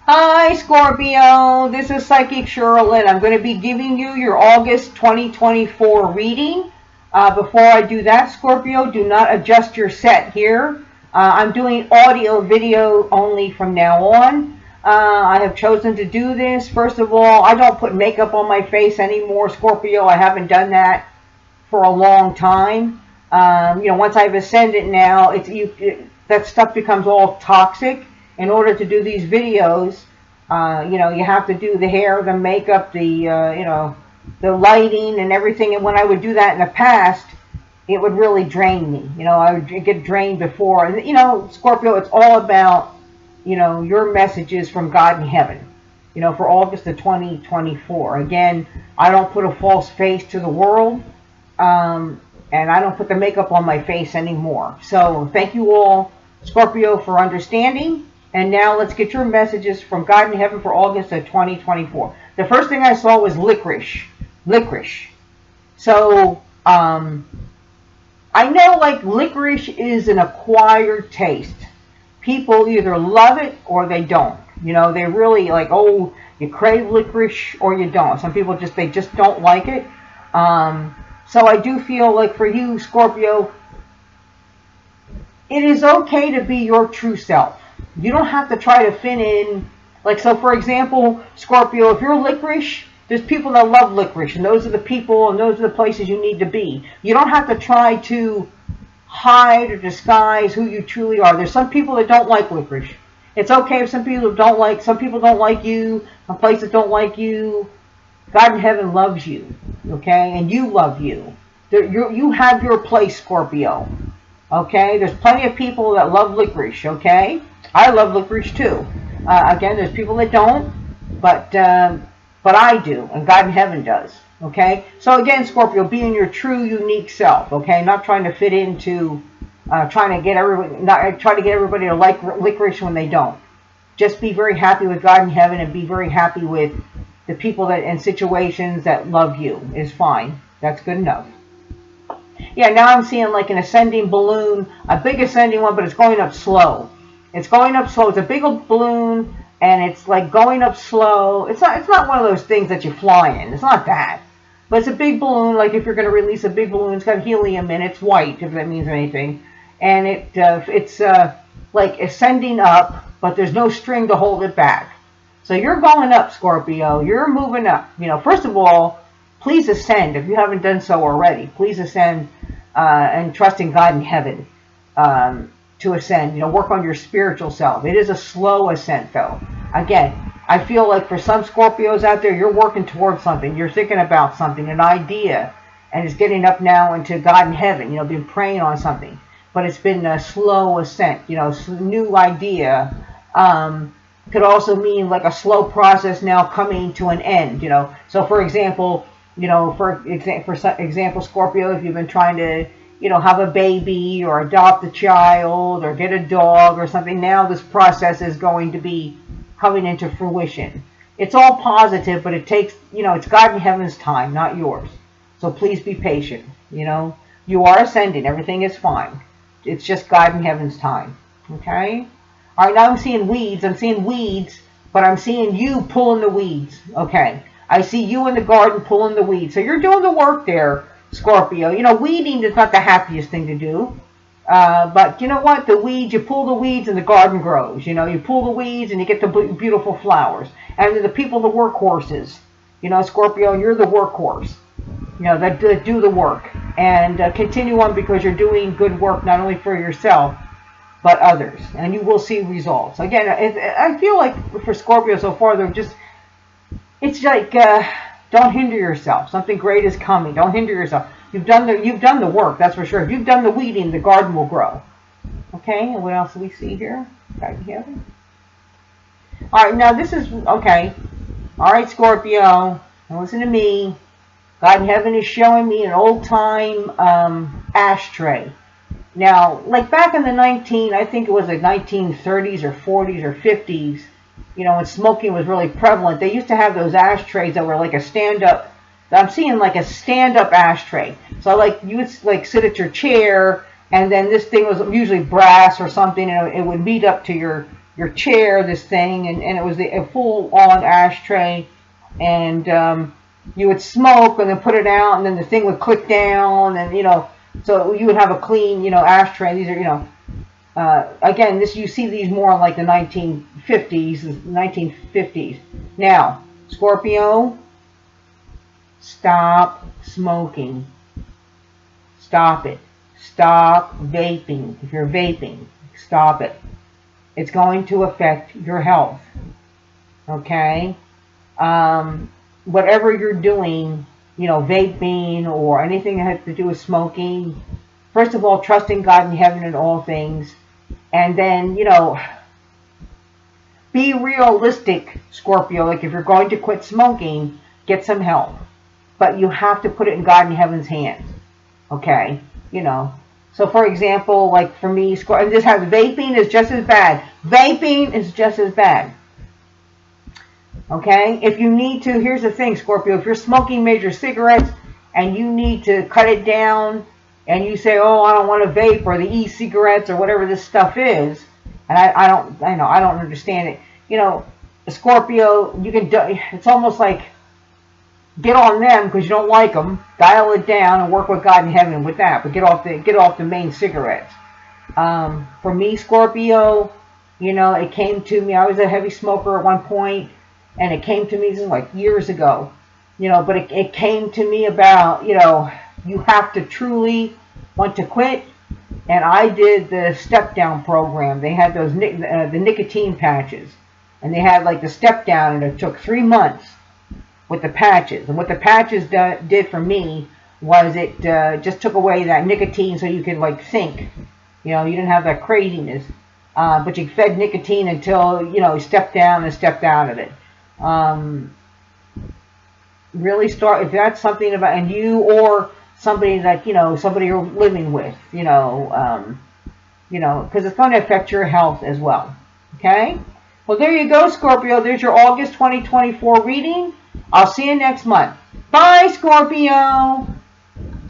Hi, Scorpio. This is Psychic Cheryl Lynn. I'm going to be giving you your August 2024 reading. Before I do that, Scorpio, do not adjust your set here. I'm doing audio, video only from now on. I have chosen to do this. First of all, I don't put makeup on my face anymore, Scorpio. I haven't done that for a long time. Once I've ascended now, that stuff becomes all toxic. In order to do these videos, you have to do the hair, the makeup, the lighting and everything. And when I would do that in the past, it would really drain me. I would get drained before. And, Scorpio, it's all about, your messages from God in heaven, for August of 2024. Again, I don't put a false face to the world. And I don't put the makeup on my face anymore. So thank you all, Scorpio, for understanding. And now let's get your messages from God in heaven for August of 2024. The first thing I saw was licorice. Licorice. So I know like licorice is an acquired taste. People either love it or they don't. They really like, oh, you crave licorice or you don't. Some people they just don't like it. So I do feel like for you, Scorpio, it is okay to be your true self. You don't have to try to fit in. Like, so for example, Scorpio, if you're licorice, there's people that love licorice, and those are the people and those are the places you need to be. You don't have to try to hide or disguise who you truly are. There's some people that don't like licorice. It's okay if some people don't like you, some places don't like you. God in heaven loves you, okay? And you love you. You have your place, Scorpio, okay? There's plenty of people that love licorice, okay? I love licorice too. Again, there's people that don't, but I do, and God in heaven does, okay? So again, Scorpio, being your true, unique self, okay? Not trying to fit into, trying to get everybody to like licorice when they don't. Just be very happy with God in heaven and be very happy with the people that in situations that love you is fine. That's good enough. Yeah, now I'm seeing like an ascending balloon, a big ascending one, but it's going up slow. It's going up slow. It's a big balloon, and it's like going up slow. It's not one of those things that you fly in. It's not that. But it's a big balloon, like if you're going to release a big balloon, it's got helium in it. It's white, if that means anything. And it's like ascending up, but there's no string to hold it back. So you're going up, Scorpio. You're moving up. First of all, please ascend if you haven't done so already. Please ascend and trust in God in heaven to ascend. Work on your spiritual self. It is a slow ascent, though. Again, I feel like for some Scorpios out there, you're working towards something. You're thinking about something, an idea, and it's getting up now into God in heaven. Been praying on something, but it's been a slow ascent. New idea. Could also mean like a slow process now coming to an end. So for example, for example, Scorpio, if you've been trying to, have a baby or adopt a child or get a dog or something, now this process is going to be coming into fruition. It's all positive, but it takes, it's God in heaven's time, not yours. So please be patient. You are ascending. Everything is fine. It's just God in heaven's time. Okay? All right, now I'm seeing weeds. But I'm seeing you pulling the weeds. Okay. I see you in the garden pulling the weeds. So you're doing the work there, Scorpio. Weeding is not the happiest thing to do. But you know what? You pull the weeds and the garden grows. You pull the weeds and you get the beautiful flowers. And the people, the workhorses. Scorpio, you're the workhorse. That do the work. And continue on because you're doing good work not only for yourself, but others, and you will see results. Again, I feel like for Scorpio so far, it's like don't hinder yourself. Something great is coming. Don't hinder yourself. You've done the work, that's for sure. If you've done the weeding, the garden will grow. Okay, and what else do we see here? Right here. All right, now this is okay. All right, Scorpio, now listen to me. God in heaven is showing me an old time ashtray. Now, like back in I think it was the 1930s or 40s or 50s, when smoking was really prevalent, they used to have those ashtrays that were like a stand-up. I'm seeing like a stand-up ashtray. So like you would like sit at your chair, and then this thing was usually brass or something, and it would meet up to your chair, this thing, and it was a full-on ashtray, and you would smoke and then put it out, and then the thing would click down, and so you would have a clean, ashtray. These are, again, you see these more in like the 1950s. Now, Scorpio, stop smoking. Stop it. Stop vaping. If you're vaping, stop it. It's going to affect your health. Okay? Whatever you're doing, vaping or anything that has to do with smoking, first of all, trusting God in heaven in all things. And then, be realistic, Scorpio. Like, if you're going to quit smoking, get some help. But you have to put it in God in heaven's hands. Okay? So, for example, like for me, and this has vaping is just as bad. Vaping is just as bad. Okay? If you need to, here's the thing, Scorpio. If you're smoking major cigarettes and you need to cut it down, and you say, oh, I don't want to vape, or the e-cigarettes, or whatever this stuff is, and I don't understand it. Scorpio, it's almost like, get on them because you don't like them. Dial it down and work with God in heaven with that. But get off the main cigarettes. For me, Scorpio, it came to me. I was a heavy smoker at one point, and it came to me, this is like years ago. But it came to me about, you have to truly want to quit. And I did the step down program. They had those the nicotine patches, and they had like the step down, and it took 3 months with the patches. And what the patches did for me was it just took away that nicotine, so you could like think. You didn't have that craziness, but you fed nicotine until you stepped down and stepped out of it. Really start, if that's something about, and you or somebody that somebody you're living with, because it's going to affect your health as well. Okay. Well, there you go, Scorpio. There's your August 2024 reading. I'll see you next month. Bye, Scorpio.